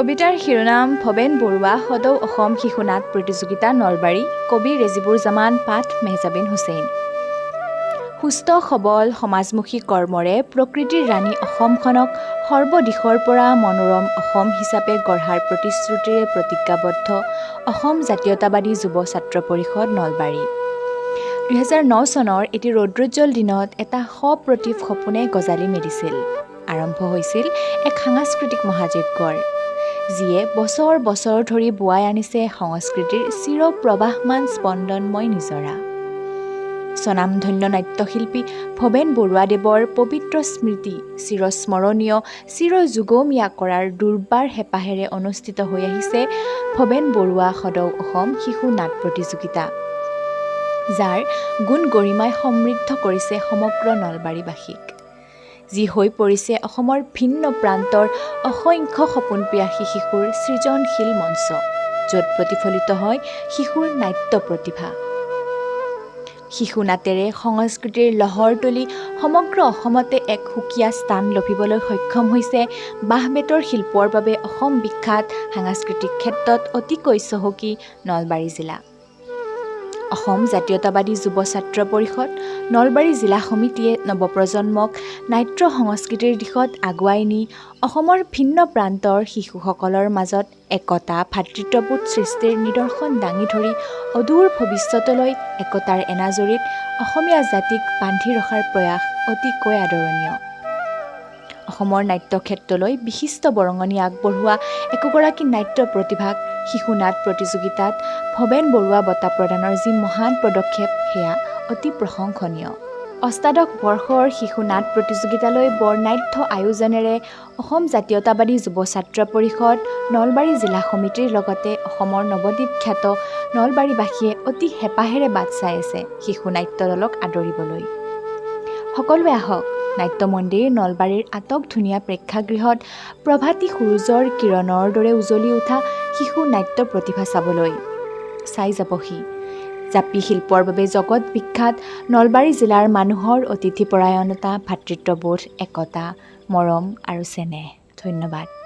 কবিতাৰ শিৰোনাম ভৱেন বৰুৱা সদৌ অসম শিশু নাট প্ৰতিযোগিতা নলবাৰী কবি ৰেজিবুৰ জামান পাঠ মেহজাবিন হুছেইন সুস্থ সবল সমাজমুখী কৰ্মৰে প্ৰকৃতিৰ ৰাণী অসমখনক সৰ্বদিশৰ পৰা মনোৰম অসম হিচাপে গঢ়াৰ প্ৰতিশ্ৰুতিৰে প্ৰতিজ্ঞাবদ্ধ অসম জাতীয়তাবাদী যুৱ ছাত্ৰ পৰিষদ নলবাৰী 2009 চনৰ এটি ৰৌদ্ৰোজ্জ্বল দিনত এটা সপ্ৰতিভ সপোনে গজালি মেলিছিল আৰম্ভ হৈছিল এক সাংস্কৃতিক মহাযজ্ঞৰ যিয়ে বছৰ বছৰ ধৰি বুৱাই আনিছে সংস্কৃতিৰ চিৰপ্ৰবাহমান স্পন্দনময় নিজৰা স্বনামধন্য নাট্যশিল্পী ভৱেন বৰুৱাদেৱৰ পবিত্ৰ স্মৃতি চিৰস্মৰণীয় চিৰযুগমীয়া কৰাৰ দুৰ্বাৰ হেঁপাহেৰে অনুষ্ঠিত হৈ আহিছে ভৱেন বৰুৱা সদৌ অসম শিশু নাট প্ৰতিযোগিতা যাৰ গুণ গৰিমাই সমৃদ্ধ কৰিছে সমগ্ৰ নলবাৰীবাসীক যি হৈ পৰিছে অসমৰ ভিন্ন প্ৰান্তৰ অসংখ্য সপোনপ্ৰিয়াসী শিশুৰ সৃজনশীল মঞ্চ য'ত প্ৰতিফলিত হয় শিশুৰ নাট্য প্ৰতিভা শিশু নাটেৰে সংস্কৃতিৰ লহৰ তুলি সমগ্ৰ অসমতে এক সুকীয়া স্থান লভিবলৈ সক্ষম হৈছে বাঁহ-বেতৰ শিল্পৰ বাবে অসম বিখ্যাত সাংস্কৃতিক ক্ষেত্ৰত অতিকৈ চহকী নলবাৰী জিলা অসম জাতীয়তাবাদী যুৱ ছাত্ৰ পৰিষদ নলবাৰী জিলা সমিতিয়ে নৱপ্ৰজন্মক নাট্য সংস্কৃতিৰ দিশত আগুৱাই নি অসমৰ ভিন্ন প্ৰান্তৰ শিশুসকলৰ মাজত একতা ভাতৃত্ববোধ সৃষ্টিৰ নিদৰ্শন দাঙি ধৰি অদূৰ ভৱিষ্যতলৈ একতাৰ এনাজৰীত অসমীয়া জাতিক বান্ধি ৰখাৰ প্ৰয়াস অতিকৈ আদৰণীয় অসমৰ নাট্য ক্ষেত্ৰলৈ বিশিষ্ট বৰঙণি আগবঢ়োৱা একোগৰাকী নাট্য প্ৰতিভাক শিশু নাট প্ৰতিযোগিতাত ভৱেন বৰুৱা বঁটা প্ৰদানৰ যি মহান পদক্ষেপ সেয়া অতি প্ৰশংসনীয় অষ্টাদশ বৰ্ষৰ শিশু নাট প্ৰতিযোগিতালৈ বৰ্ণাঢ্য আয়োজনেৰে অসম জাতীয়তাবাদী যুৱ ছাত্ৰ পৰিষদ নলবাৰী জিলা সমিতিৰ লগতে অসমৰ নৱদ্বীপ খ্যাত নলবাৰীবাসীয়ে অতি হেঁপাহেৰে বাট চাই আছে শিশু নাট্য দলক আদৰিবলৈ সকলোৱে আহক নাট্য মন্দিৰ নলবাৰীৰ আটক ধুনীয়া প্ৰেক্ষাগৃহত প্ৰভাতী সূৰুজৰ কিৰণৰ দৰে উজ্বলি উঠা শিশু নাট্য প্ৰতিভা চাবলৈ চাই যাবহি জাপি শিল্পৰ বাবে জগত বিখ্যাত নলবাৰী জিলাৰ মানুহৰ অতিথিপৰায়ণতা ভাতৃত্ববোধ একতা মৰম আৰু চেনেহ ধন্যবাদ